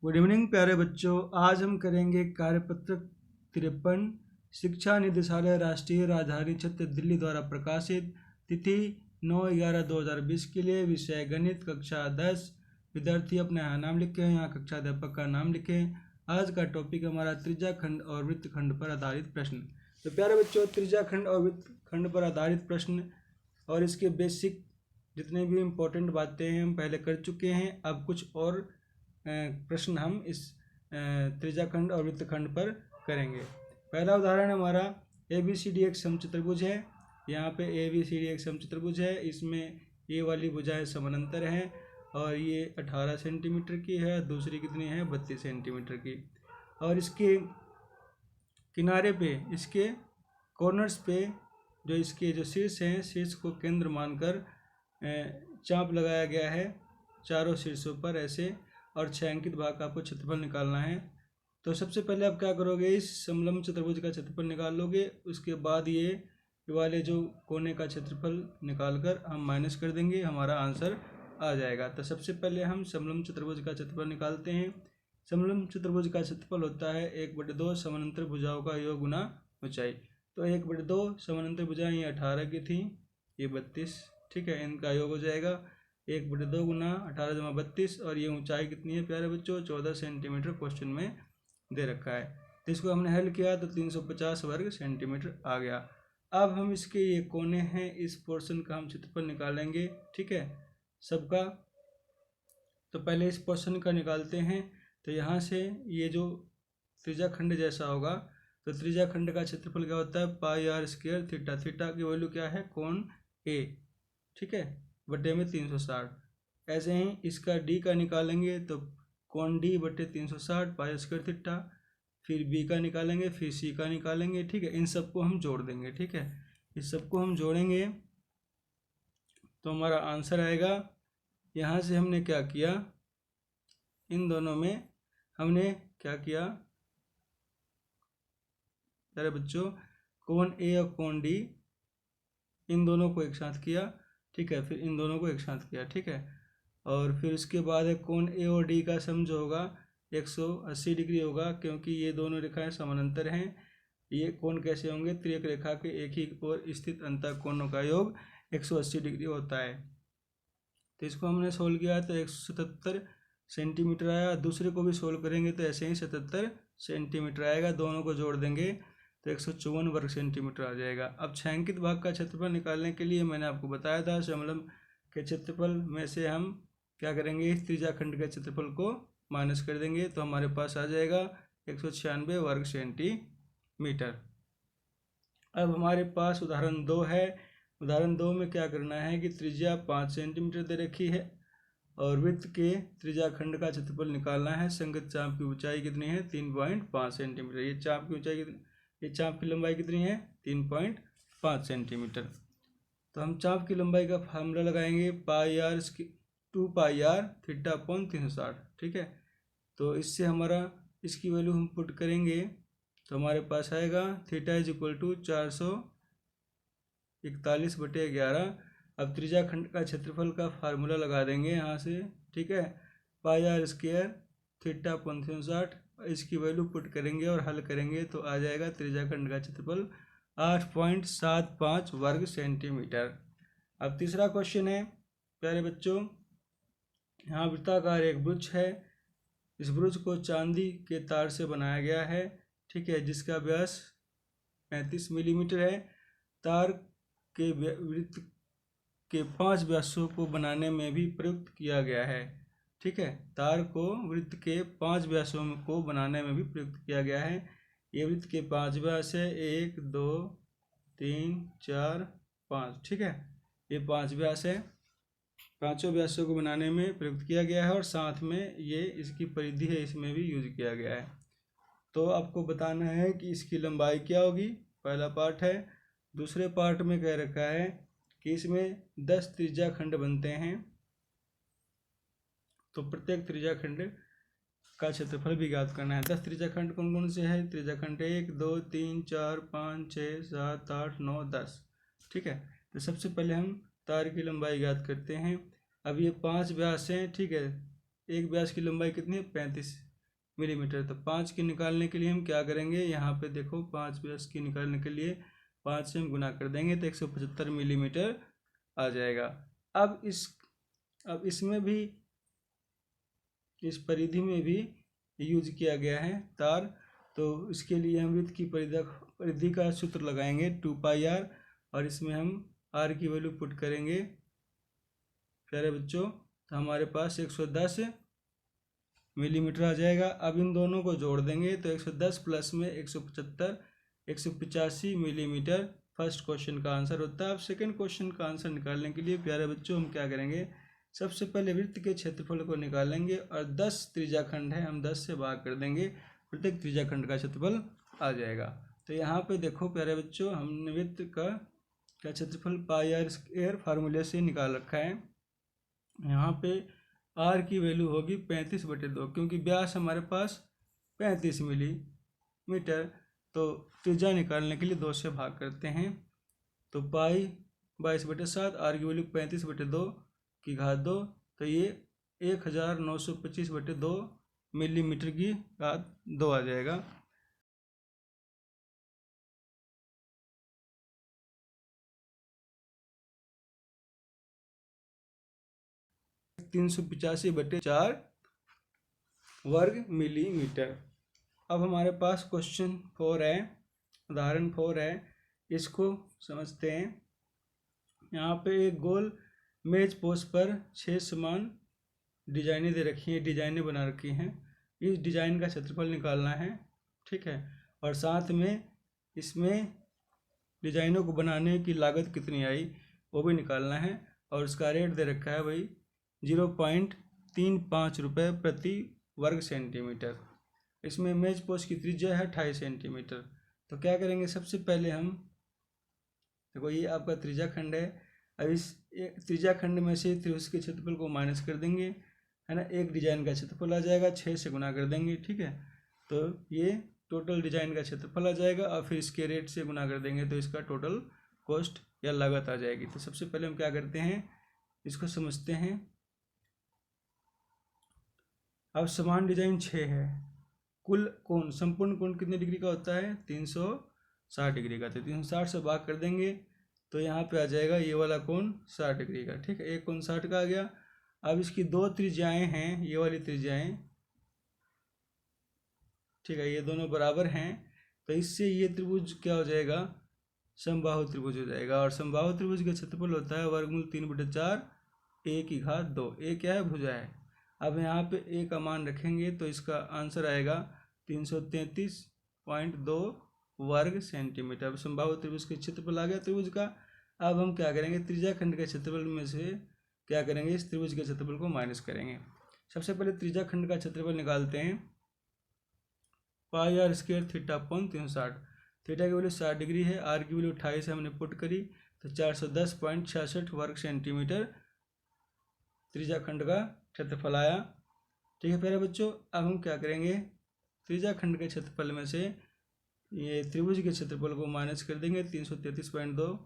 Good evening प्यारे बच्चों। आज हम करेंगे कार्यपत्रक 53 शिक्षा निदेशालय राष्ट्रीय राजधानी क्षेत्र दिल्ली द्वारा प्रकाशित। तिथि 9/11/2020 के लिए। विषय गणित, कक्षा 10। विद्यार्थी अपने यहाँ नाम लिखें, यहाँ कक्षा अध्यापक का नाम लिखें। आज का टॉपिक हमारा त्रिज्या खंड और वृत्त खंड पर आधारित प्रश्न। तो प्यारे बच्चों, त्रिज्या खंड और वृत्त खंड पर आधारित प्रश्न और इसके बेसिक जितने भी इम्पोर्टेंट बातें हैं हम पहले कर चुके हैं। अब कुछ और प्रश्न हम इस त्रिज्या खंड और वृत्त खंड पर करेंगे। पहला उदाहरण हमारा ABCD एक समचतुर्भुज है। यहाँ पे ABCD एक समचतुर्भुज है। इसमें ये वाली भुजाएं समानांतर हैं और ये 18 सेंटीमीटर की है, दूसरी कितनी है 32 सेंटीमीटर की। और इसके किनारे पे, इसके कॉर्नर्स पे जो इसके जो शीर्ष हैं, शीर्ष को केंद्र मानकर चाप लगाया गया है चारों शीर्षों पर ऐसे। और 6 अंकित भाग का आपको क्षेत्रफल निकालना है। तो सबसे पहले आप क्या करोगे, इस समलंब चतुर्भुज का क्षेत्रफल निकाल लोगे। उसके बाद ये वाले जो कोने का क्षेत्रफल निकाल कर हम माइनस कर देंगे, हमारा आंसर आ जाएगा। तो सबसे पहले हम समलंब चतुर्भुज का क्षेत्रफल निकालते हैं। समलंब चतुर्भुज का क्षेत्रफल होता है 1/2 समानांतर भुजाओं का योग गुना ऊंचाई। तो 1/2 समानांतर भुजाएं ये 18 की थी, ये 32, ठीक है, इनका योग हो जाएगा 1/2 गुना 18 जमा 32। और ये ऊंचाई कितनी है प्यारे बच्चों, 14 सेंटीमीटर क्वेश्चन में दे रखा है। तो इसको हमने हल किया तो 350 वर्ग सेंटीमीटर आ गया। अब हम इसके ये कोने हैं, इस पोर्शन का हम क्षेत्रफल निकालेंगे, ठीक है, सबका। तो पहले इस पोर्शन का निकालते हैं। तो यहाँ से ये जो त्रिज्या खंड जैसा होगा, तो त्रिज्या खंड का क्षेत्रफल क्या होता है πr² थीटा। थीटा की वैल्यू क्या है, कोण A, ठीक है, बटे में 360। ऐसे ही इसका D का निकालेंगे तो कोण D बटे 360 πr² थीटा। फिर B का निकालेंगे, फिर C का निकालेंगे, ठीक है। इन सबको हम जोड़ देंगे, ठीक है, इस सबको हम जोड़ेंगे तो हमारा आंसर आएगा। यहाँ से हमने क्या किया, इन दोनों में हमने क्या किया अरे बच्चों, कोण A और कोण D इन दोनों को एक साथ किया, ठीक है, फिर इन दोनों को एक साथ किया, ठीक है। और फिर उसके बाद है कोण A और D का सम जो होगा 180 डिग्री होगा, क्योंकि ये दोनों रेखाएं समानांतर हैं। ये कोण कैसे होंगे, त्रिक रेखा के एक ही ओर स्थित अंतः कोणों का योग 180 डिग्री होता है। तो इसको हमने सोल्व किया तो 177 सेंटीमीटर आया। दूसरे को भी सोल्व करेंगे तो ऐसे ही 77 सेंटीमीटर आएगा। दोनों को जोड़ देंगे तो 154 वर्ग सेंटीमीटर आ जाएगा। अब 6 अंकित भाग का क्षेत्रफल निकालने के लिए मैंने आपको बताया था, समलंब के क्षेत्रफल में से हम क्या करेंगे, इस त्रिज्या खंड के क्षेत्रफल को माइनस कर देंगे तो हमारे पास आ जाएगा 196 वर्ग सेंटीमीटर। अब हमारे पास उदाहरण 2 है। उदाहरण 2 में क्या करना है कि त्रिज्या 5 सेंटीमीटर दे रखी है और वृत्त के त्रिज्या खंड का क्षेत्रफल निकालना है। संगत चाप की ऊंचाई कितनी है, 3.5 सेंटीमीटर। ये चाप की ऊंचाई कितनी, ये चाप की लंबाई कितनी है, 3.5 सेंटीमीटर। तो हम चाप की लंबाई का फार्मूला लगाएंगे πr² थीटा अपॉन 360, ठीक है। तो इससे हमारा इसकी वैल्यू हम पुट करेंगे तो हमारे पास आएगा थीटा इज इक्वल टू 441/11। अब त्रिज्या खंड का क्षेत्रफल का फार्मूला लगा देंगे यहाँ से, ठीक है, πr² थीटा अपॉन 360। इसकी वैल्यू पुट करेंगे और हल करेंगे तो आ जाएगा त्रिज्या खंड का क्षेत्रफल 8.75 वर्ग सेंटीमीटर। अब तीसरा क्वेश्चन है प्यारे बच्चों, यहाँ वृत्ताकार एक ब्रुज है। इस ब्रुज को चांदी के तार से बनाया गया है, ठीक है, जिसका व्यास 35 मिलीमीटर है। तार के वृत्त के 5 व्यासों को बनाने में भी प्रयुक्त किया गया है, ठीक है। तार को वृत्त के 5 व्यासों को बनाने में भी प्रयुक्त किया गया है। ये वृत्त के 5 व्यास है, 1 2 3 4 5, ठीक है, ये 5 व्यास है। पांचों व्यासों को बनाने में प्रयुक्त किया गया है और साथ में ये इसकी परिधि है, इसमें भी यूज किया गया है। तो आपको बताना है कि इसकी लंबाई क्या होगी, पहला पार्ट है। दूसरे पार्ट में कह रखा है कि इसमें 10 त्रिज्या खंड बनते हैं, तो प्रत्येक त्रिज्या खंड का क्षेत्रफल भी ज्ञात करना है। 10 त्रिज्या खंड कौन कौन से हैं, त्रिज्या खंड 1 2 3 4 5 6 7 8 9 10, ठीक है। तो सबसे पहले हम तार की लंबाई ज्ञात करते हैं। अब ये 5 व्यास हैं, ठीक है, एक व्यास की लंबाई कितनी है 35, मिलीमीटर। तो 5 की निकालने के लिए हम क्या करेंगे, यहाँ पे देखो 5 व्यास की निकालने के लिए 5 से हम गुना कर देंगे तो 175 मिलीमीटर आ जाएगा। अब इसमें भी, इस परिधि में भी यूज किया गया है तार। तो इसके लिए हम वृत्त की परिधि का सूत्र लगाएंगे 2πr, और इसमें हम r की वैल्यू पुट करेंगे प्यारे बच्चों। तो हमारे पास 110 मिलीमीटर आ जाएगा। अब इन दोनों को जोड़ देंगे तो 110 प्लस में 175, 185 मिलीमीटर फर्स्ट क्वेश्चन का आंसर होता है। अब सेकंड क्वेश्चन का आंसर निकालने के लिए प्यारे बच्चों हम क्या करेंगे, सबसे पहले वृत्त के क्षेत्रफल को निकालेंगे और 10 त्रिज्याखंड है, हम 10 से भाग कर देंगे, प्रत्येक त्रिज्याखंड का क्षेत्रफल आ जाएगा। तो यहाँ पे देखो प्यारे बच्चों, हमने वृत्त का क्षेत्रफल πr² फार्मूले से निकाल रखा है। यहाँ पे r की वैल्यू होगी 35/2, क्योंकि व्यास हमारे पास 35 मिलीमीटर। तो त्रिज्या निकालने के लिए 2 से भाग करते हैं, तो पाई 22/7, r की वैल्यू 35/2 की घात 2, तो ये 1925/2 मिलीमीटर की घात 2 आ जाएगा। 385/4 वर्ग मिलीमीटर। अब हमारे पास क्वेश्चन 4 है, उदाहरण 4 है, इसको समझते हैं। यहाँ पे एक गोल मेज पोस्ट पर 6 समान डिजाइनें दे रखी हैं, डिजाइनें बना रखी हैं। इस डिजाइन का क्षेत्रफल निकालना है, ठीक है, और साथ में इसमें डिजाइनों को बनाने की लागत कितनी आई वो भी निकालना है, और उसका रेट दे रखा है भाई 0.35 रुपये प्रति वर्ग सेंटीमीटर। इसमें मेज पोस्ट की त्रिज्या है 28 सेंटीमीटर। तो क्या करेंगे, सबसे पहले हम देखो ये आपका त्रिज्या खंड है। अब इस त्रिज्या खंड में से त्रिभुज के क्षेत्रफल को माइनस कर देंगे, है ना, एक डिजाइन का क्षेत्रफल आ जाएगा, 6 से गुना कर देंगे, ठीक है। तो ये टोटल डिजाइन का क्षेत्रफल आ जाएगा, और फिर इसके रेट से गुना कर देंगे तो इसका टोटल कॉस्ट या लागत आ जाएगी। तो सबसे पहले हम क्या करते हैं, इसको समझते हैं। अब समान डिजाइन 6 है, कुल कोण, संपूर्ण कोण कितने डिग्री का होता है, 360 डिग्री का। तो 360 से भाग कर देंगे तो यहाँ पे आ जाएगा ये वाला कोण 60 डिग्री का, ठीक है, एक कोण 60 का आ गया। अब इसकी 2 त्रिज्याएं हैं, ये वाली त्रिज्याएं, ठीक है, ये दोनों बराबर हैं। तो इससे ये त्रिभुज क्या हो जाएगा, समबाहु त्रिभुज हो जाएगा। और समबाहु त्रिभुज का क्षेत्रफल होता है वर्गमूल 3/4 a की घात 2। a क्या है, भुजा है। अब यहाँ पे a का मान रखेंगे तो इसका आंसर आएगा 333.2 वर्ग सेंटीमीटर। अब समबाहु त्रिभुज के क्षेत्रफल आ गया त्रिभुज का। अब हम क्या करेंगे, त्रिज्याखंड के क्षेत्रफल में से क्या करेंगे, इस त्रिभुज के क्षेत्रफल को माइनस करेंगे। सबसे पहले त्रिज्याखंड का क्षेत्रफल निकालते हैं, πr² θ/360। थीटा की वैल्यू 60 डिग्री है, r की वैल्यू 28 है, हमने पुट करी, तो 410.66 वर्ग सेंटीमीटर त्रिज्याखंड का क्षेत्रफल आया, ठीक है प्यारे बच्चों। अब हम क्या करेंगे, त्रिज्याखंड के क्षेत्रफल में से ये त्रिभुज के क्षेत्रफल को माइनस कर देंगे 333.2,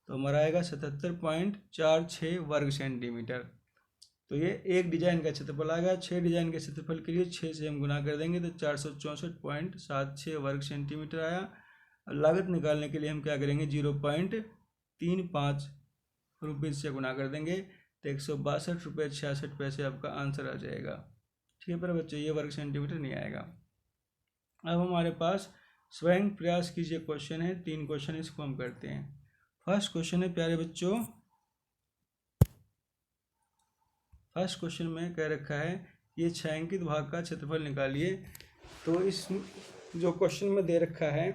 तो हमारा आएगा 77.46 वर्ग सेंटीमीटर। तो ये एक डिजाइन का क्षेत्रफल आ गया। 6 डिजाइन के क्षेत्रफल के लिए 6 से हम गुना कर देंगे तो 464.76 वर्ग सेंटीमीटर आया। लागत निकालने के लिए हम क्या करेंगे, 0.35 रुपये से गुना कर देंगे तो 162.66 आपका आंसर आ जाएगा, ठीक है पर बच्चों, ये वर्ग सेंटीमीटर नहीं आएगा। अब हमारे पास स्वयं प्रयास कीजिए क्वेश्चन है, 3 क्वेश्चन, इसको हम करते हैं। फर्स्ट क्वेश्चन है प्यारे बच्चों, फर्स्ट क्वेश्चन में कह रखा है ये छायांकित भाग का क्षेत्रफल निकालिए। तो इस जो क्वेश्चन में दे रखा है,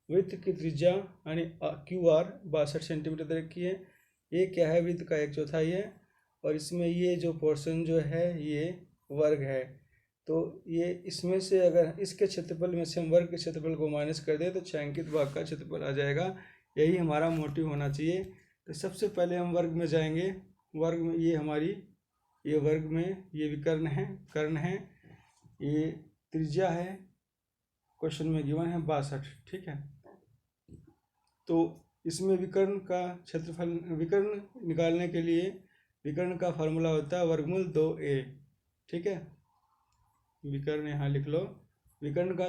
वृत्त की त्रिज्या यानी QR 62 सेंटीमीटर दे रखी है। ये क्या है, वृत्त का 1/4 है, और इसमें ये जो पोर्शन जो है ये वर्ग है। तो ये इसमें से अगर इसके क्षेत्रफल में से हम वर्ग के क्षेत्रफल को माइनस कर दें तो छायांकित भाग का क्षेत्रफल आ जाएगा। यही हमारा मोटिव होना चाहिए। तो सबसे पहले हम वर्ग में जाएंगे। वर्ग में ये हमारी, ये वर्ग में ये विकर्ण है, कर्ण है, ये त्रिज्या है, क्वेश्चन में गिवन है 62, ठीक है। तो इसमें विकर्ण का क्षेत्रफल, विकर्ण निकालने के लिए विकर्ण का फार्मूला होता है वर्गमूल 2a, ठीक है। विकर्ण यहाँ लिख लो। विकर्ण का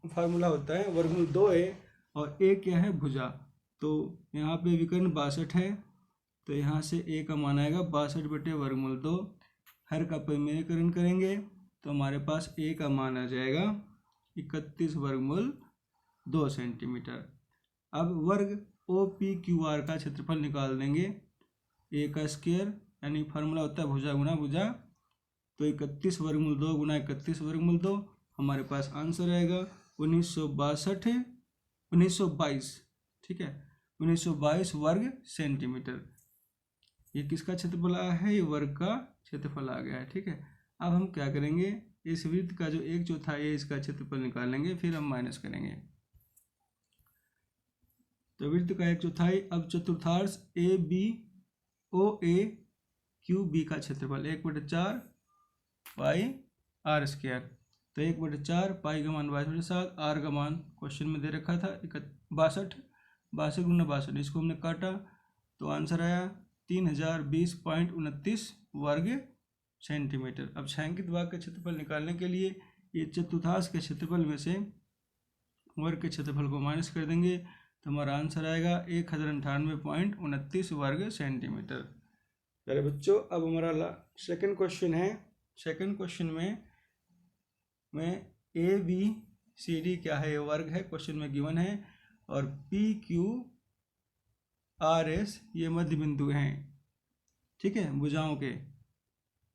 फार्मूला होता है वर्गमूल 2a और a क्या है, भुजा। तो यहाँ पे विकर्ण 62 है, तो यहाँ से a का मान आएगा 62/वर्गमूल 2। हर का परिमेयकरण करेंगे तो हमारे पास a का मान आ जाएगा 31/2 सेंटीमीटर। अब वर्ग OPQR का क्षेत्रफल निकाल देंगे। a का स्क्वायर यानी फार्मूला होता है भुजा गुना भुजा, तो 31/2 गुना 31/2 हमारे पास आंसर आएगा 1922। ठीक है, 1922 वर्ग सेंटीमीटर। ये किसका क्षेत्रफल आया है, ये वर्ग का क्षेत्रफल आ गया है। ठीक है, अब हम क्या करेंगे, इस वृत्त का जो 1/4 है इसका क्षेत्रफल निकालेंगे, फिर हम माइनस करेंगे। तो वृत्त का 1/4, अब चतुर्थांश ABOAQB का क्षेत्रफल 1/4 पाई r स्क्वायर। तो 1/4 पाई का मान 22/7, r का मान क्वेश्चन में दे रखा था 62, 62 गुना 62, इसको हमने काटा तो आंसर आया 3020.29 वर्ग सेंटीमीटर। अब छायांकित भाग के क्षेत्रफल निकालने के लिए ये चतुर्थांश के क्षेत्रफल में से वर्ग के क्षेत्रफल को माइनस कर देंगे तो हमारा आंसर आएगा 1098.29 वर्ग सेंटीमीटर। चलिए बच्चों, अब हमारा सेकंड क्वेश्चन है। सेकंड क्वेश्चन में ABCD क्या है, ये वर्ग है, क्वेश्चन में गिवन है, और PQRS ये मध्य बिंदु हैं। ठीक है, भुजाओं के,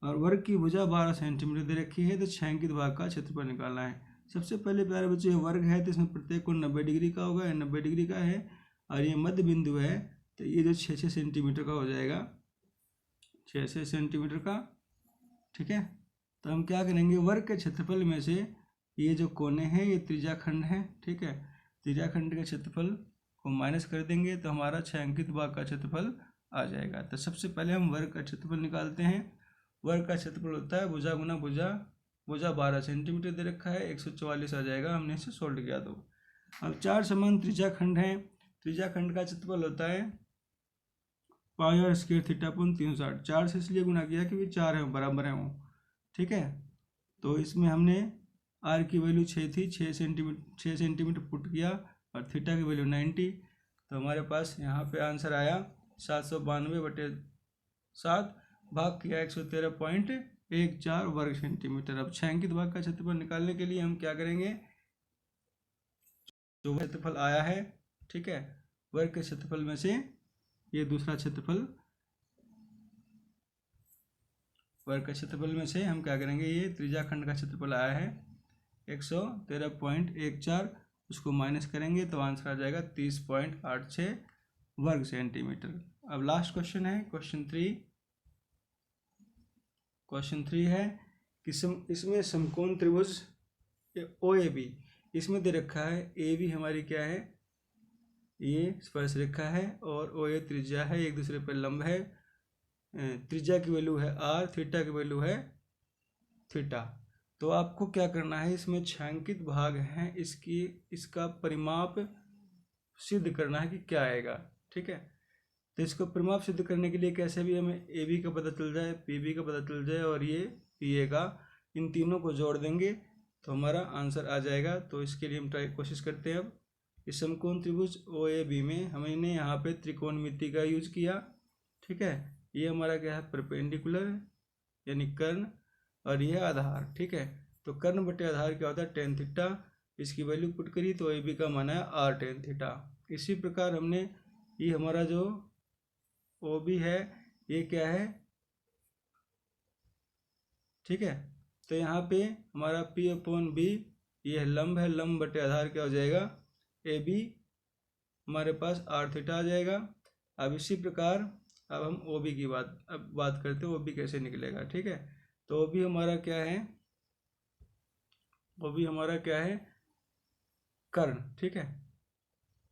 और वर्ग की भुजा 12 सेंटीमीटर दे रखी है। तो छायांकित भाग का क्षेत्रफल निकालना है। सबसे पहले प्यारे बच्चों, ये वर्ग है तो इसमें प्रत्येक कोण 90 डिग्री का होगा, 90 डिग्री का है, और ये मध्य बिंदु है तो ये जो 6 सेंटीमीटर का हो जाएगा, 6 सेंटीमीटर का। ठीक है, तो हम क्या करेंगे, वर्ग के क्षेत्रफल में से ये जो कोने हैं ये त्रिज्याखंड है। ठीक है, त्रिज्याखंड के क्षेत्रफल को माइनस कर देंगे तो हमारा छायांकित भाग का क्षेत्रफल आ जाएगा। तो सबसे पहले हम वर्ग का क्षेत्रफल निकालते हैं। वर्ग का क्षेत्रफल होता है भुजा गुना भुजा, भुजा 12 सेंटीमीटर दे रखा है, 144 आ जाएगा, हमने इसे सोल्व किया। तो अब 4 समान त्रिज्याखंड हैं, त्रिज्याखंड का क्षेत्रफल होता है पाई r स्क्वायर थीटा अपॉन 360। 4 से इसलिए गुना किया कि 4 है बराबर है वो। ठीक है, तो इसमें हमने r की वैल्यू 6 थी, 6 सेंटीमीटर पुट किया, और थीटा की वैल्यू 90, तो हमारे पास यहाँ पे आंसर आया 792/7 भाग किया 113.14 वर्ग सेंटीमीटर। अब छायांकित भाग का क्षेत्रफल निकालने के लिए हम क्या करेंगे, जो क्षेत्रफल आया है, ठीक है, वर्ग के क्षेत्रफल में से ये दूसरा क्षेत्रफल, वर्ग के क्षेत्रफल में से हम क्या करेंगे, ये त्रिज्याखंड का क्षेत्रफल आया है 113.14, उसको माइनस करेंगे तो आंसर आ जाएगा 30.86 वर्ग सेंटीमीटर। अब लास्ट क्वेश्चन है, क्वेश्चन 3 है कि इसमें समकोण त्रिभुज OAB, इसमें दे रखा है AB हमारी क्या है, ये स्पर्श रेखा है, और OA त्रिज्या है, एक दूसरे पर लंब है। त्रिज्या की वैल्यू है r, थीटा की वैल्यू है थीटा। तो आपको क्या करना है, इसमें छायांकित भाग है, इसका परिमाप सिद्ध करना है कि क्या आएगा। ठीक है, तो इसको परिमाप सिद्ध करने के लिए कैसे भी हमें AB का पता चल जाए, PB का पता चल जाए, और ये PA का, इन तीनों को जोड़ देंगे तो हमारा आंसर आ जाएगा। तो इसके लिए हम कोशिश करते हैं। अब इस समकोण त्रिभुज OAB में हमने यहाँ पे त्रिकोणमिति का यूज किया। ठीक है, ये हमारा क्या है, परपेंडिकुलर यानी कर्ण, और यह आधार। ठीक है, तो कर्ण बटे आधार क्या होता है, tan थीटा, इसकी वैल्यू पुट करी तो AB का मान है r tan थीटा। इसी प्रकार हमने ये हमारा जो OB है ये क्या है, ठीक है, तो यहाँ पे हमारा P/B ये लंब है, लंब बटे आधार क्या हो जाएगा, AB हमारे पास r थीटा आ जाएगा। अब इसी प्रकार अब हम OB की बात करते हैं, OB कैसे निकलेगा। ठीक है, तो OB हमारा क्या है, OB हमारा क्या है, कर्ण। ठीक है,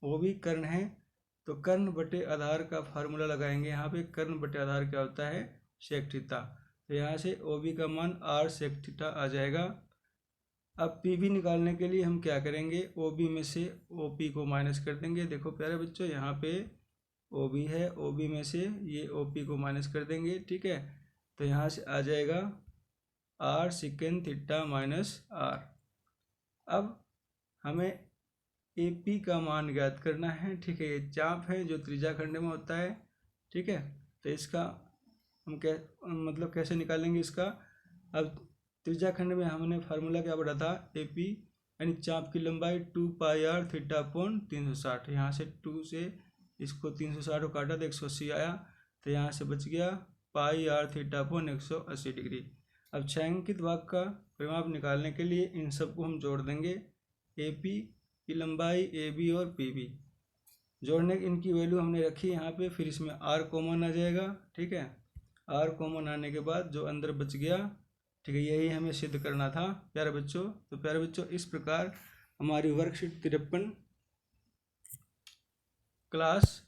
OB कर्ण है, तो कर्ण बटे आधार का फार्मूला लगाएंगे। यहाँ पे कर्ण बटे आधार क्या होता है, सेक थीटा, तो यहाँ से OB का मान r सेक थीटा आ जाएगा। अब PB निकालने के लिए हम क्या करेंगे, OB में से OP को माइनस कर देंगे। देखो प्यारे बच्चों, यहाँ पे OB है, OB में से ये OP को माइनस कर देंगे। ठीक है, तो यहाँ से आ जाएगा r secant theta minus r. अब हमें ए पी का मान ज्ञात करना है, ठीक है। ये चाप है जो त्रिज्याखंड में होता है, ठीक है। तो इसका हम मतलब कैसे निकालेंगे इसका। अब त्रिज्याखंड में हमने फार्मूला क्या पढ़ा था, ए पी यानी चाप की लंबाई 2 पाई आर थीटा अपॉन 360। यहाँ से 2 से इसको 360 को काटा तो 180 आया, तो यहाँ से बच गया पाई आर थीटा अपॉन 180 डिग्री। अब छायांकित भाग का परिमाप निकालने के लिए इन सबको हम जोड़ देंगे। ए पी की लंबाई, ए बी और पी बी जोड़ने की इनकी वैल्यू हमने रखी यहाँ पे, फिर इसमें आर कॉमन आ जाएगा, ठीक है। आर कॉमन आने के बाद जो अंदर बच गया, ठीक है, यही हमें सिद्ध करना था प्यारे बच्चों। तो प्यारे बच्चों इस प्रकार हमारी worksheet 53 class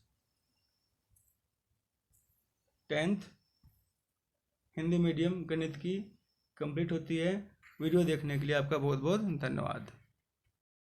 10th Hindi medium गणित की कंप्लीट होती है। वीडियो देखने के लिए आपका बहुत बहुत धन्यवाद।